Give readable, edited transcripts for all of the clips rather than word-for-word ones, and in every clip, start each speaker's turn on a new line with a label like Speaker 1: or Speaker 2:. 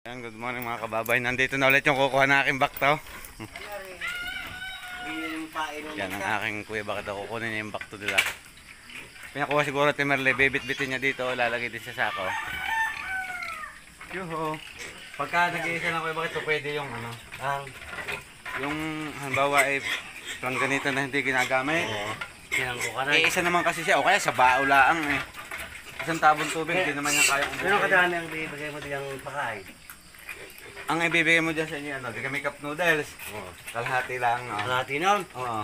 Speaker 1: Ayan, good morning mga kababay. Nandito na ulit yung kukuha na aking bakto. Yan ang aking kuya, bakit ako kukunin niya yung bakto nila. Pinakuha siguro Timerle, bibit-bitin niya dito, lalagay din sa sako. Yuho. Pagka nag-iisa lang kuya, bakit ito pwede yung ano? Yung halimbawa ay pang ganito na hindi ginagamit. Isa naman kasi siya, o kaya sa bao laang eh. Isang tabong tubig, hindi naman yung kaya kong
Speaker 2: Pero kadami ang bibigay mo diyang pakain.
Speaker 1: ang ibibigay mo dyan sa inyo, ano, di kami cup noodles. Kalahati lang. Oh.
Speaker 2: Kalahati nun?
Speaker 1: Oo.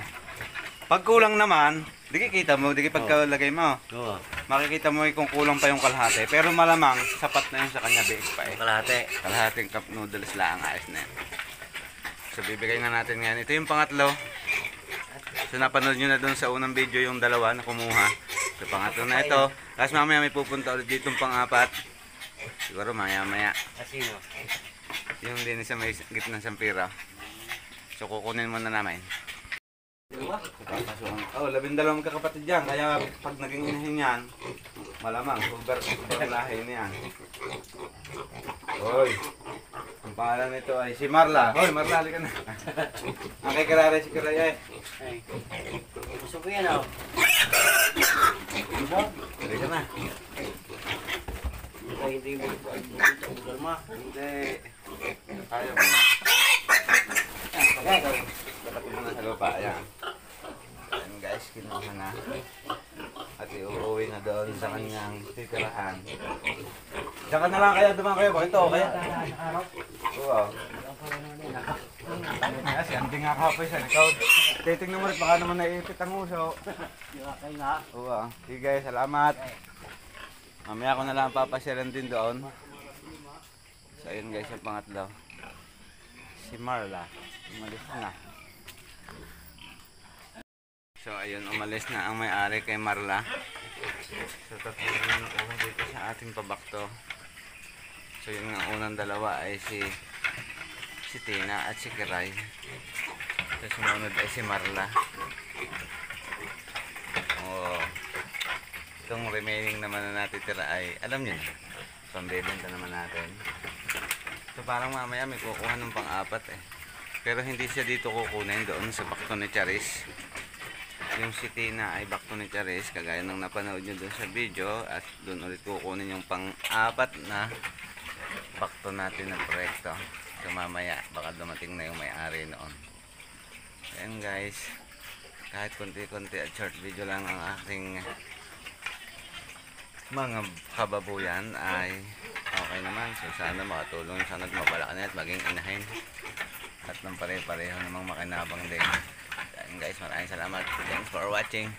Speaker 1: Pag kulang naman, di kikita mo, di pagkalagay mo.
Speaker 2: Oo.
Speaker 1: Makikita mo kung kulang pa yung kalahati. Pero malamang, sapat na yun sa kanya, biig pa eh.
Speaker 2: Kalahati.
Speaker 1: Kalahating cup noodles lang, ayos na yan. So, bibigay nga natin ngayon. Ito yung pangatlo. So, napanood nyo na dun sa unang video yung dalawa na kumuha. So, pangatlo na ito. Tapos mamaya may pupunta ulit dito yung pang-apat. Siguro maya-maya.
Speaker 2: Asino?
Speaker 1: Yung din sa may gitna ng pira. So, kukunin muna namin. Oh, 12 magkakapatid dyan. Kaya pag naging inahin yan, malamang, super lahi niyan. Hoy, ang pangalan nito ay si Marla. Hoy, Marla, halika na. Ang kay Karare si Karaya eh.
Speaker 2: Ay. Gusto ko yan ako.
Speaker 1: Halika na.
Speaker 2: Hindi mo ugal mo.
Speaker 1: Hindi. Ayaw mo na. Dapat mo na sa lupa. Ayan. Ayan guys, kinuha na. At iuuwi na doon sa kanyang titirahan. Diyan ka na lang kaya dumaan kayo. Bakit ito? Kaya? Wow. Kasi hindi nga kapoy sa likod. Titignan mo rin baka naman naiipit ang uso.
Speaker 2: Kaya nga.
Speaker 1: Oo. Sige guys, salamat. Mamaya ko na lang papasyalan din doon. So ayun guys, yung pangatlo. Si Marla. Umalis na. So ayun, umalis na ang may-ari kay Marla. So tatlo na ako dito sa ating pabakto. So yung unang dalawa ay si Tina at si Kiray. So sumunod ay si Marla. Oh. Itong remaining naman na natitira ay, alam niyo na, pambebenta naman natin. So parang mamaya may kukuha ng pang-apat eh. Pero hindi siya dito kukunin, doon sa bakto ni Charis. Yung si Tina ay bakto ni Charis, kagaya ng napanood nyo doon sa video. At doon ulit kukunin yung pang-apat na bakto natin na proyekto. So mamaya, baka dumating na yung may-ari noon. Ayan guys, kahit konti-konti at short video lang ang aking mga kababuyan ay okay naman. So sana makatulong sa nagmabalak na at maging inahin at ng pare-pareho namang makinabang din. And guys, maraming salamat. Thanks for watching.